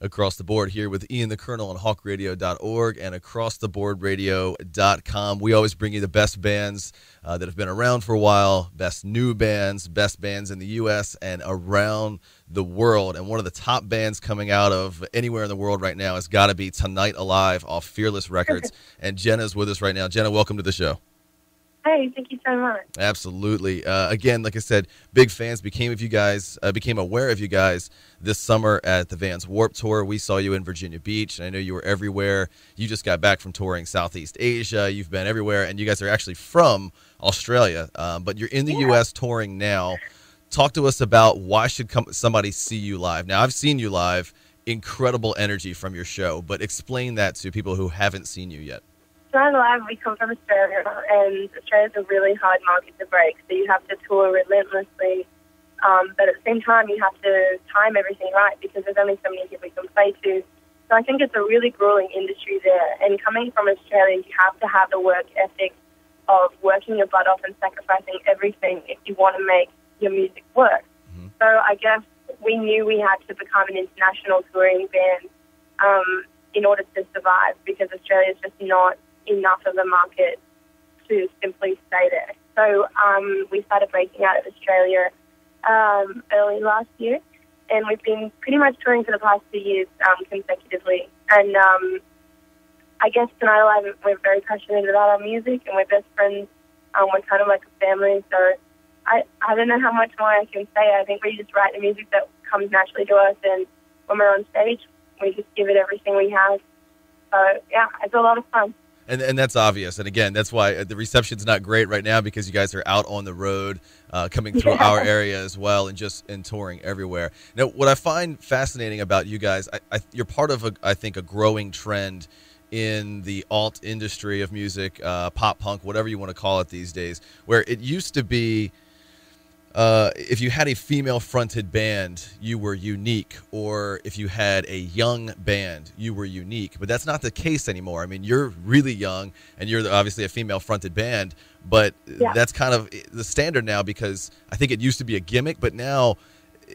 Across the Board here with Ian the Colonel on hawkradio.org and acrosstheboardradio.com. We always bring you the best bands that have been around for a while, best new bands, best bands in the U.S. and around the world. And one of the top bands coming out of anywhere in the world right now has got to be Tonight Alive off Fearless Records. And Jenna's with us right now. Jenna, welcome to the show. Hey, thank you so much. Absolutely. Again, like I said, big fans, became aware of you guys this summer at the Vans Warped Tour. We saw you in Virginia Beach, and I know you were everywhere. You just got back from touring Southeast Asia. You've been everywhere, and you guys are actually from Australia, but you're in the U.S. touring now. Talk to us about why should somebody see you live. Now, I've seen you live, incredible energy from your show, but explain that to people who haven't seen you yet. Tonight Alive, we come from Australia, and Australia's a really hard market to break, so you have to tour relentlessly, but at the same time, you have to time everything right, because there's only so many people you can play to. So I think it's a really grueling industry there, and coming from Australia, you have to have the work ethic of working your butt off and sacrificing everything if you want to make your music work. Mm-hmm. So I guess we knew we had to become an international touring band in order to survive, because Australia is just not enough of a market to simply stay there. So we started breaking out of Australia early last year, and we've been pretty much touring for the past 2 years consecutively. And I guess Tonight Alive, we're very passionate about our music, and we're best friends. We're kind of like a family, so I don't know how much more I can say. I think we just write the music that comes naturally to us, and when we're on stage, we just give it everything we have. So, yeah, it's a lot of fun. And that's obvious. And again, that's why the reception's not great right now, because you guys are out on the road, coming through our area as well, and touring everywhere. Now, what I find fascinating about you guys, you're part of I think a growing trend in the alt industry of music, pop punk, whatever you want to call it these days, where it used to be if you had a female-fronted band, you were unique, or if you had a young band, you were unique. But that's not the case anymore. I mean, you're really young, and you're obviously a female-fronted band, but that's kind of the standard now, because I think it used to be a gimmick, but now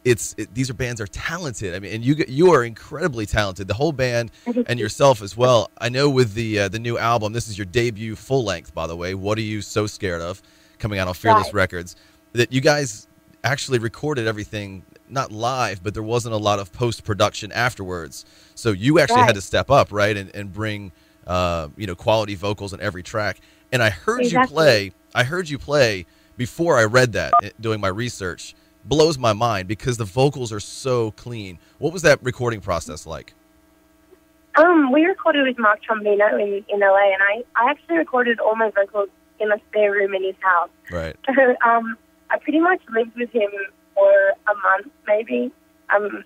these bands are talented. I mean, and you are incredibly talented, the whole band and yourself as well. I know with the new album, this is your debut full-length, by the way, What Are You So Scared Of, coming out on Fearless Records, that you guys actually recorded everything, not live, but there wasn't a lot of post-production afterwards. So you actually had to step up, right, and bring quality vocals on every track. And I heard you play before I read that, doing my research. Blows my mind, because the vocals are so clean. What was that recording process like? We recorded with Mark Trombino in LA, and I actually recorded all my vocals in a spare room in his house. Right. So I pretty much lived with him for a month, maybe. And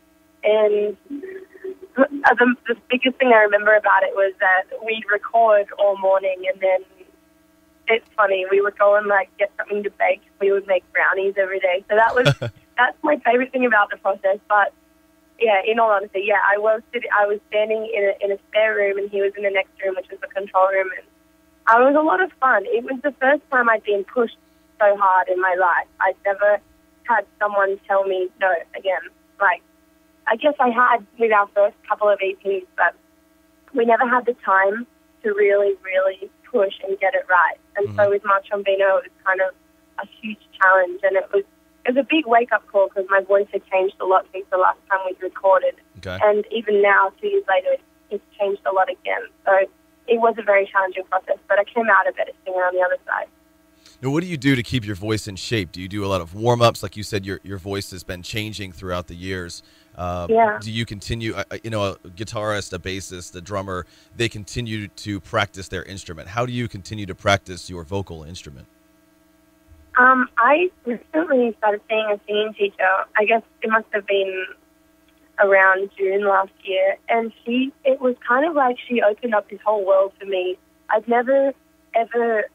the biggest thing I remember about it was that we'd record all morning, and then it's funny, we would go and get something to bake. We would make brownies every day. So that's my favorite thing about the process. But yeah, in all honesty, I was standing in a spare room, and he was in the next room, which was the control room, and it was a lot of fun. It was the first time I'd been pushed so hard in my life. I'd never had someone tell me no again. I guess I had with our first couple of EPs, but we never had the time to really, really push and get it right. And so with Mark Trombino, it was kind of a huge challenge, and it was a big wake-up call, because my voice had changed a lot since the last time we recorded. Okay. And even now, 2 years later, it's changed a lot again. So it was a very challenging process, but I came out a better singer on the other side. Now, what do you do to keep your voice in shape? Do you do a lot of warm-ups? Like you said, your voice has been changing throughout the years. Do you continue, a guitarist, a bassist, a drummer, they continue to practice their instrument. How do you continue to practice your vocal instrument? I recently started seeing a singing teacher. I guess it must have been around June last year. And it was kind of like she opened up this whole world for me. I'd never ever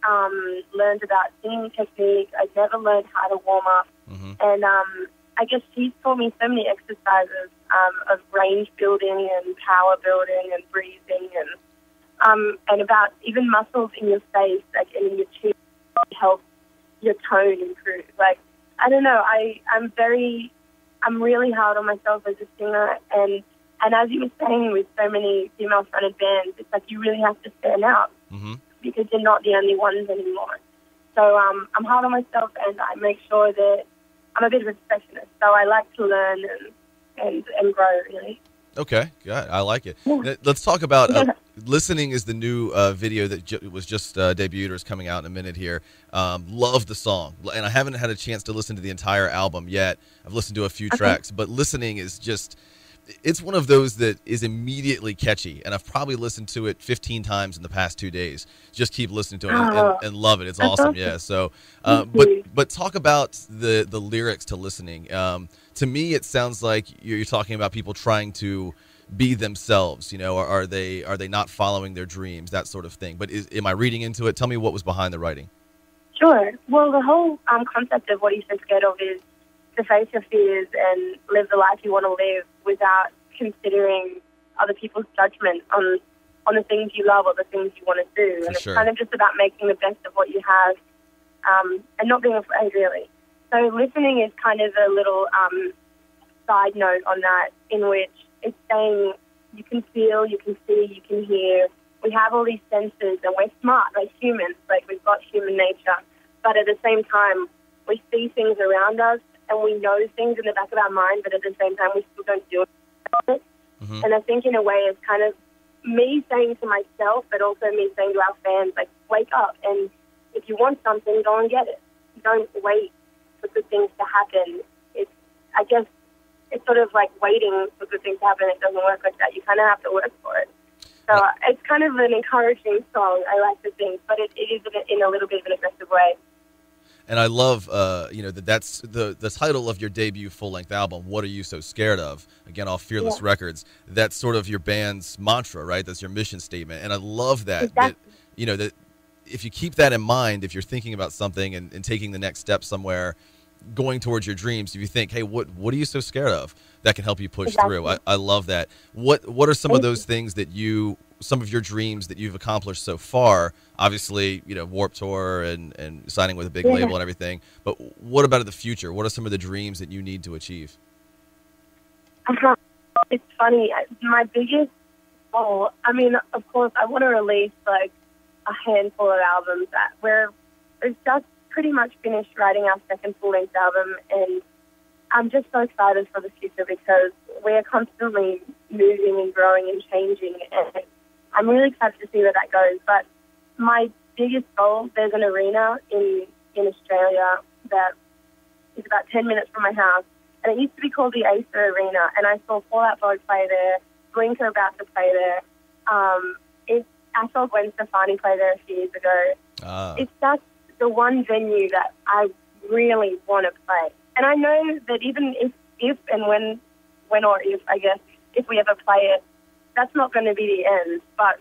learned about singing technique. I'd never learned how to warm up. Mm-hmm. And I guess she taught me so many exercises of range building and power building and breathing and about even muscles in your face, and in your chin, help your tone improve. I don't know, I'm really hard on myself as a singer, and And as you were saying, with so many female-fronted bands, it's like you really have to stand out because you're not the only ones anymore. So I'm hard on myself, and I make sure that I'm a bit of a perfectionist. So I like to learn and grow, really. Okay, good. I like it. Yeah. Let's talk about Listening is the new video that was just debuted or is coming out in a minute here. Love the song. And I haven't had a chance to listen to the entire album yet. I've listened to a few tracks, but Listening is just, it's one of those that is immediately catchy. And I've probably listened to it 15 times in the past 2 days. Just keep listening to it and love it. It's awesome. Yeah. So, but talk about the lyrics to Listening. To me, it sounds like you're talking about people trying to be themselves. You know, are they not following their dreams, that sort of thing. But am I reading into it? Tell me what was behind the writing. Sure. Well, the whole concept of what you're so scared of is to face your fears and live the life you want to live without considering other people's judgment on the things you love or the things you want to do. And it's kind of just about making the best of what you have and not being afraid, really. So Listening is kind of a little side note on that, in which it's saying you can feel, you can see, you can hear. We have all these senses and we're smart, like humans, like we've got human nature. But at the same time, we see things around us and we know things in the back of our mind, but at the same time, we still don't do it. And I think in a way it's kind of me saying to myself, but also me saying to our fans, like, wake up. And if you want something, go and get it. Don't wait for good things to happen. I guess it's sort of like waiting for good things to happen. It doesn't work like that. You kind of have to work for it. So it's kind of an encouraging song, I like to think, but it is in a little bit of an aggressive way. And I love, that's the title of your debut full-length album, What Are You So Scared Of? Again, off Fearless Records. That's sort of your band's mantra, right? That's your mission statement. And I love that, exactly. that if you keep that in mind, if you're thinking about something and taking the next step somewhere, going towards your dreams, if you think, hey, what are you so scared of? That can help you push through. I love that. What are some of those things that some of your dreams that you've accomplished so far? Obviously, Warped Tour and signing with a big label and everything. But what about in the future? What are some of the dreams that you need to achieve? It's funny. My biggest goal, of course, I want to release like a handful of albums we've just pretty much finished writing our second full-length album, and I'm just so excited for the future because we're constantly moving and growing and changing, and I'm really excited to see where that goes. But my biggest goal, there's an arena in Australia that is about 10 minutes from my house, and it used to be called the Acer Arena, and I saw Fall Out Boy play there, Blink are about to play there. I saw Gwen Stefani play there a few years ago. It's just the one venue that I really want to play. And I know that even if and when or if, I guess, if we ever play it, that's not going to be the end. But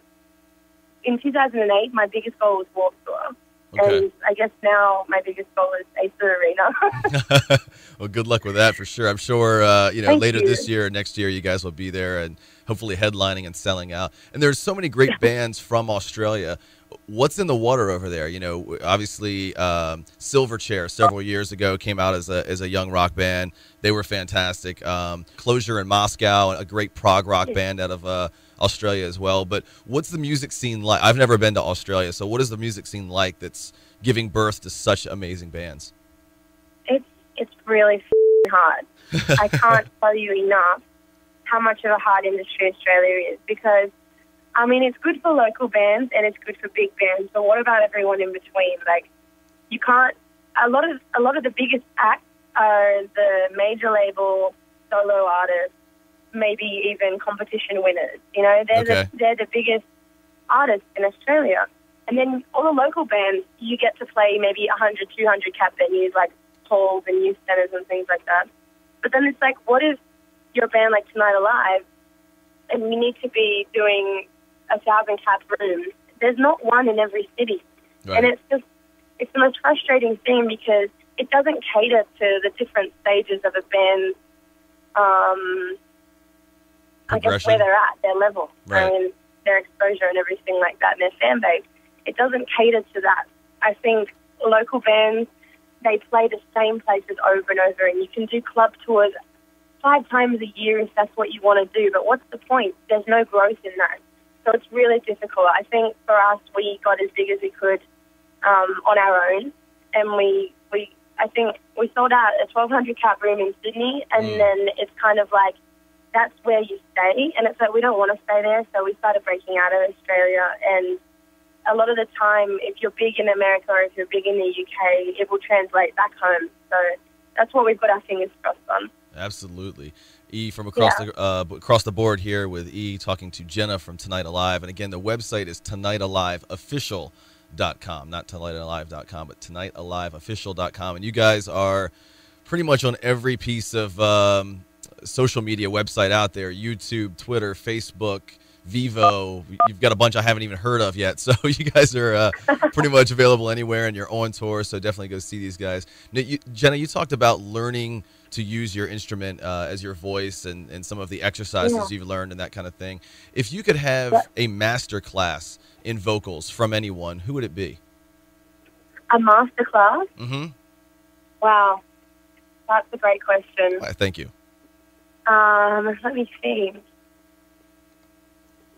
in 2008, my biggest goal was Warped Tour. Okay. And I guess now my biggest goal is Acer Arena. Well, good luck with that for sure. I'm sure, later this year or next year, you guys will be there and hopefully headlining and selling out. And there's so many great bands from Australia. What's in the water over there? Obviously, Silverchair several years ago came out as a young rock band. They were fantastic. Closure in Moscow, a great prog rock band out of Australia as well. But what's the music scene like? I've never been to Australia, so what is the music scene like that's giving birth to such amazing bands? It's really hard. I can't tell you enough how much of a hard industry Australia is, because it's good for local bands and it's good for big bands, but what about everyone in between? Like, you can't. A lot of the biggest acts are the major label solo artists, maybe even competition winners. They're the biggest artists in Australia. And then all the local bands, you get to play maybe 100, 200 cap venues like halls and youth centers and things like that. But then it's like, what if you're a band like Tonight Alive and you need to be doing 1,000 cap rooms? There's not one in every city. Right. And it's the most frustrating thing because it doesn't cater to the different stages of a band's, I guess, where they're at, their level, right. Their exposure and everything like that, and their fan base. It doesn't cater to that. I think local bands, they play the same places over and over, and you can do club tours 5 times a year if that's what you want to do, but what's the point? There's no growth in that. So it's really difficult. I think for us, we got as big as we could on our own, and I think we sold out a 1,200 cap room in Sydney, and then it's kind of like that's where you stay, and it's like we don't want to stay there, so we started breaking out of Australia. And a lot of the time, if you're big in America or if you're big in the UK, it will translate back home. So that's what we've got our fingers crossed on. Absolutely. E from across the board here with E talking to Jenna from Tonight Alive. And again, the website is tonightaliveofficial.com, not tonightalive.com, but tonightaliveofficial.com. And you guys are pretty much on every piece of social media website out there: YouTube, Twitter, Facebook, Vivo. You've got a bunch I haven't even heard of yet. So you guys are pretty much available anywhere, and you're on tour. So definitely go see these guys. Now, Jenna, you talked about learning to use your instrument as your voice and some of the exercises you've learned and that kind of thing. If you could have a master class in vocals from anyone, who would it be? A master class? Mm-hmm. Wow. That's a great question. Thank you. Let me see.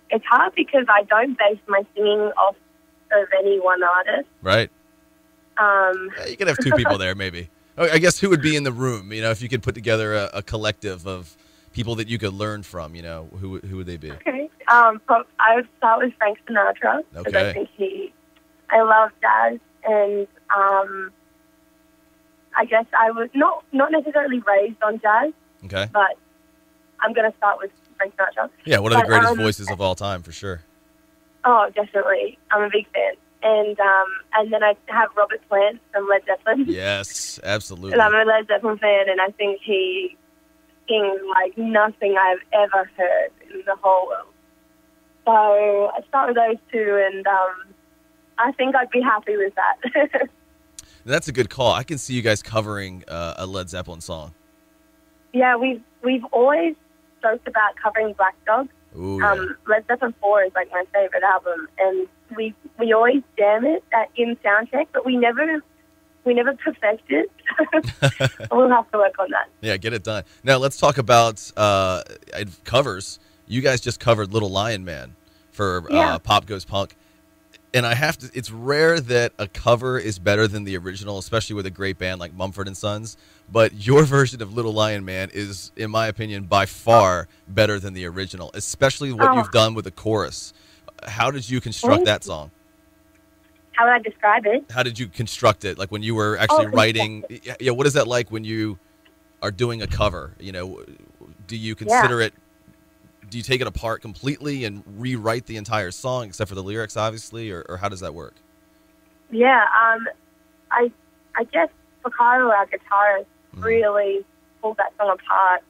It's hard because I don't base my singing off of any one artist. Right. You could have 2 people there, maybe. I guess who would be in the room? You know, if you could put together a collective of people that you could learn from, you know, who would they be? Okay. I would start with Frank Sinatra. Because I think I love jazz, and I guess I was not necessarily raised on jazz. Okay. But I'm going to start with Frank Sinatra. Yeah, one of the greatest voices of all time, for sure. Oh, definitely. I'm a big fan. And then I have Robert Plant from Led Zeppelin. Yes, absolutely. And I'm a Led Zeppelin fan, and I think he sings like nothing I've ever heard in the whole world. So I start with those 2, and I think I'd be happy with that. That's a good call. I can see you guys covering a Led Zeppelin song. Yeah, we've always joked about covering Black Dog. Ooh, yeah. Led Zeppelin 4 is like my favorite album, and we always jam it in soundcheck, but we never perfect it. We'll have to work on that. Yeah, get it done. Now let's talk about covers. You guys just covered Little Lion Man for Pop Goes Punk. And I have to, it's rare that a cover is better than the original, especially with a great band like Mumford & Sons. But your version of Little Lion Man is, in my opinion, by far better than the original, especially what you've done with the chorus. How did you construct that song? How would I describe it? How did you construct it? Like when you were actually writing, what is that like when you are doing a cover? You know, do you consider it, do you take it apart completely and rewrite the entire song except for the lyrics, obviously, or how does that work? Yeah, I guess Ricardo, our guitarist, really pulled that song apart.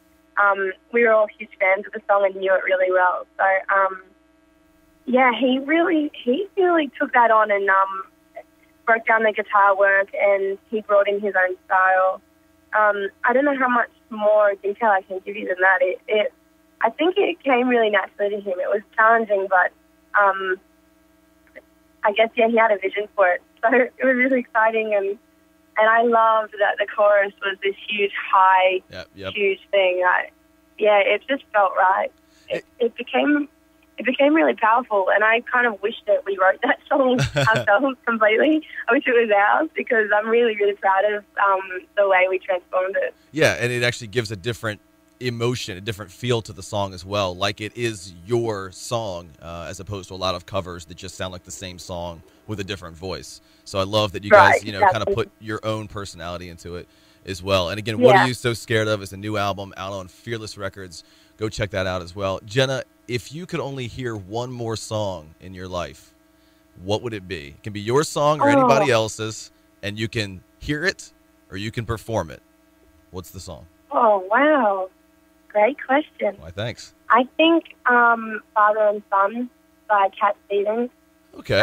We were all huge fans of the song and knew it really well. So, he really took that on and broke down the guitar work, and he brought in his own style. I don't know how much more detail I can give you than that. I think it came really naturally to him. It was challenging, but I guess, he had a vision for it. So it was really exciting, and I loved that the chorus was this huge, high, huge thing. It just felt right. It became really powerful, and I kind of wish that we wrote that song ourselves completely. I wish it was ours, because I'm really, really proud of the way we transformed it. Yeah, and it actually gives a different emotion, a different feel to the song as well, like it is your song, as opposed to a lot of covers that just sound like the same song with a different voice. So I love that you guys, kind of put your own personality into it as well. And again, What Are You So Scared Of is a new album out on Fearless Records. Go check that out as well. Jenna, if you could only hear one more song in your life, what would it be? It can be your song or anybody else's, and you can hear it or you can perform it. What's the song? Oh, wow. Great question. Why, thanks. I think Father and Son by Cat Stevens. Okay.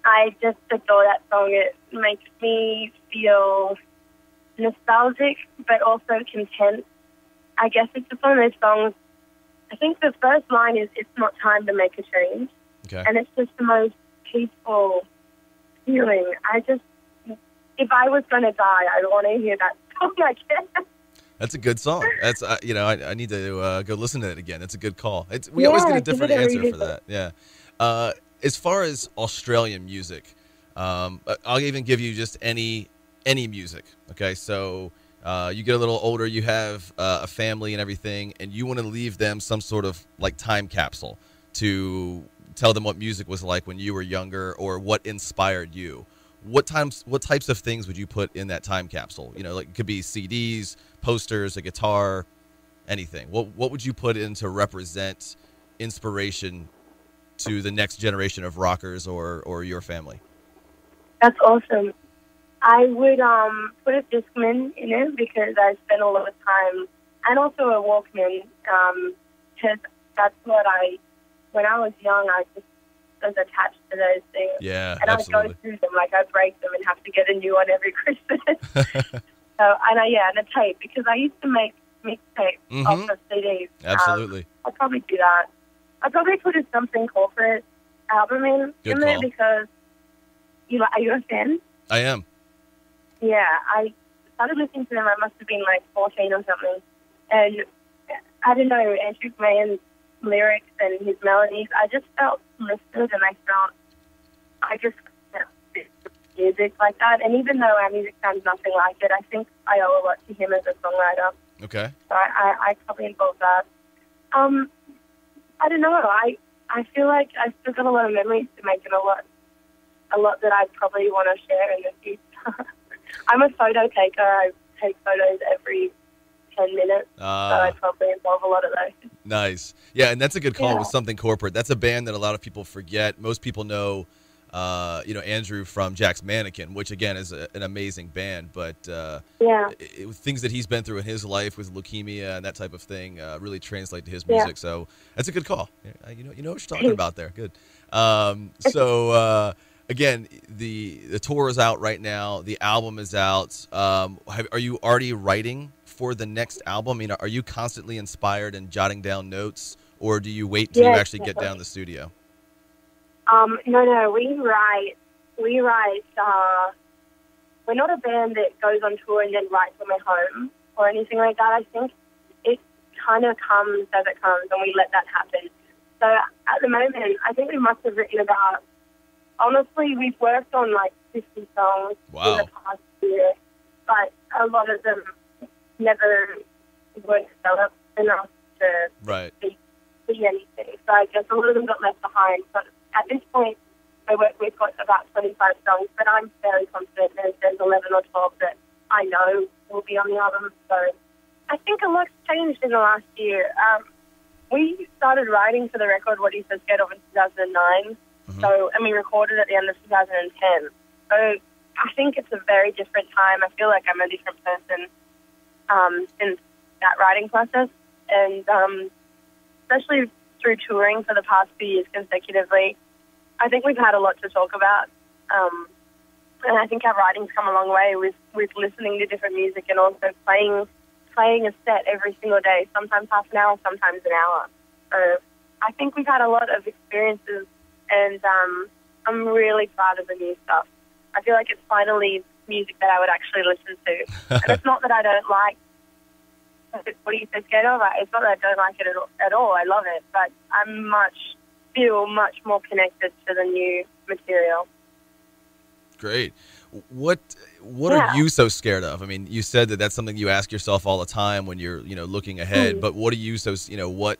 I just adore that song. It makes me feel nostalgic, but also content. I guess it's just one of those songs. I think the first line is, "It's not time to make a change." Okay. And it's just the most peaceful feeling. If I was going to die, I'd want to hear that song, I guess. That's a good song. That's I need to go listen to it again. It's a good call. We Yeah, always get a give different it a answer read. for that. Yeah. As far as Australian music, I'll even give you just any music. Okay, so you get a little older, you have a family and everything, and you want to leave them some sort of like time capsule to tell them what music was like when you were younger or what inspired you. What types of things would you put in that time capsule? Like it could be CDs, posters, a guitar, anything. What would you put in to represent inspiration to the next generation of rockers or your family? That's awesome. I would put a Discman in it because I spent a lot of time, and also a Walkman, because that's what when I was young, I just was attached to those things. Yeah, and absolutely. I'd go through them, like I'd break them and have to get a new one every Christmas. And a tape, because I used to make mixtapes off of CDs. Absolutely. I'll probably do that. I'd probably put a Something Corporate album in there because, are you a fan? I am. Yeah, I started listening to them. I must have been like 14 or something. And I don't know, Andrew Mayer's lyrics and his melodies, I just felt lifted, and I just music like that. And even though our music sounds nothing like it, I think I owe a lot to him as a songwriter. Okay. So I probably involve that. I don't know. I feel like I've still got a lot of memories to make, and a lot that I probably want to share in the future. I'm a photo taker. I take photos every 10 minutes, so I'd probably involve a lot of those. Nice. Yeah, and that's a good call with Something Corporate. That's a band that a lot of people forget. Most people know, Andrew from Jack's Mannequin, which, again, is an amazing band. But things that he's been through in his life with leukemia and that type of thing really translate to his music. Yeah. So that's a good call. You know what you're talking about there. Good. Again, the tour is out right now. The album is out. Are you already writing for the next album? I mean, are you constantly inspired and jotting down notes, or do you wait till you actually get down to the studio? No, we write. We're not a band that goes on tour and then writes on their home or anything like that. I think it kind of comes as it comes, and we let that happen. So at the moment, I think we must have written about, honestly, we've worked on like 50 songs in the past year, but a lot of them never were developed enough to be anything. So I guess a lot of them got left behind. But at this point, we've got about 25 songs, but I'm fairly confident there's 11 or 12 that I know will be on the album. So I think a lot's changed in the last year. We started writing for the record What Are You So Scared Of in 2009. So, and we recorded at the end of 2010. So I think it's a very different time. I feel like I'm a different person since that writing process. And especially through touring for the past few years consecutively, I think we've had a lot to talk about. And I think our writing's come a long way with listening to different music and also playing a set every single day, sometimes half an hour, sometimes an hour. So I think we've had a lot of experiences, and I'm really proud of the new stuff. I feel like it's finally music that I would actually listen to. And it's not that I don't like What Are You So Scared Of? It's not that I don't like it at all. I love it. But I'm feel much more connected to the new material. Great. What are you so scared of? I mean, you said that that's something you ask yourself all the time when you're, looking ahead. But what are you so, I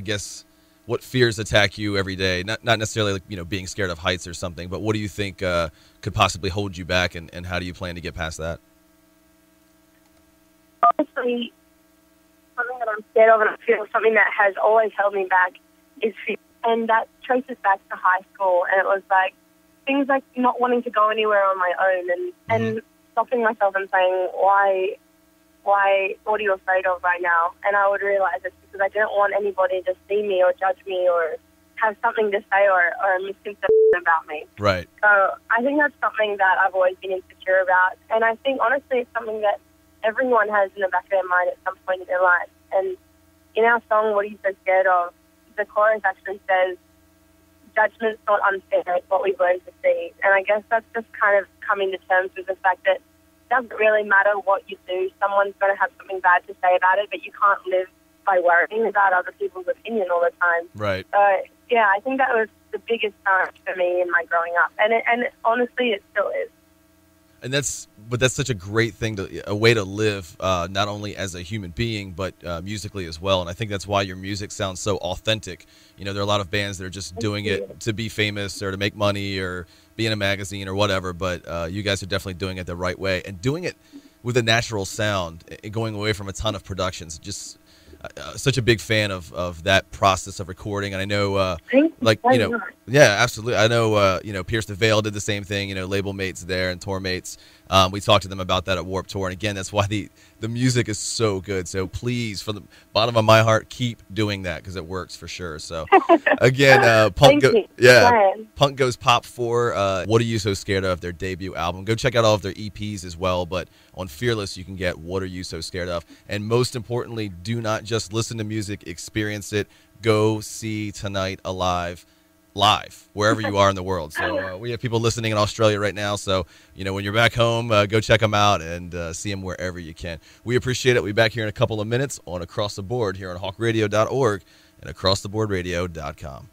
guess, what fears attack you every day? Not necessarily like, being scared of heights or something, but what do you think could possibly hold you back, and how do you plan to get past that? Honestly, something that I'm scared of, and I feel something that has always held me back, is fear. And that traces back to high school, and it was like things like not wanting to go anywhere on my own, and stopping myself and saying, why, what are you afraid of right now? And I would realize it's because I didn't want anybody to see me or judge me or have something to say or a misconception about me. Right. So I think that's something that I've always been insecure about. And I think, honestly, it's something that everyone has in the back of their mind at some point in their life. And in our song, What Are You So Scared Of?, the chorus actually says, judgment's not unfair, it's what we've learned to see. And I guess that's just kind of coming to terms with the fact that doesn't really matter what you do. Someone's going to have something bad to say about it, but you can't live by worrying about other people's opinion all the time. Right. So, yeah, I think that was the biggest challenge for me in my growing up. And honestly, it still is. And that's such a great thing, a way to live, not only as a human being, but musically as well. And I think that's why your music sounds so authentic. You know, there are a lot of bands that are just doing it to be famous or to make money or be in a magazine or whatever. But you guys are definitely doing it the right way and doing it with a natural sound and going away from a ton of productions. Just such a big fan of that process of recording. And I know, yeah, absolutely. I know, Pierce the Veil did the same thing, label mates there and tour mates. We talked to them about that at Warped Tour. And again, that's why the music is so good. So please, from the bottom of my heart, keep doing that because it works for sure. So again, Punk Goes Pop 4. What Are You So Scared Of? Their debut album. Go check out all of their EPs as well. But on Fearless, you can get What Are You So Scared Of? And most importantly, do not just listen to music, experience it. Go see Tonight live, wherever you are in the world. So we have people listening in Australia right now. So, when you're back home, go check them out and see them wherever you can. We appreciate it. We'll be back here in a couple of minutes on Across the Board here on hawkradio.org and acrosstheboardradio.com.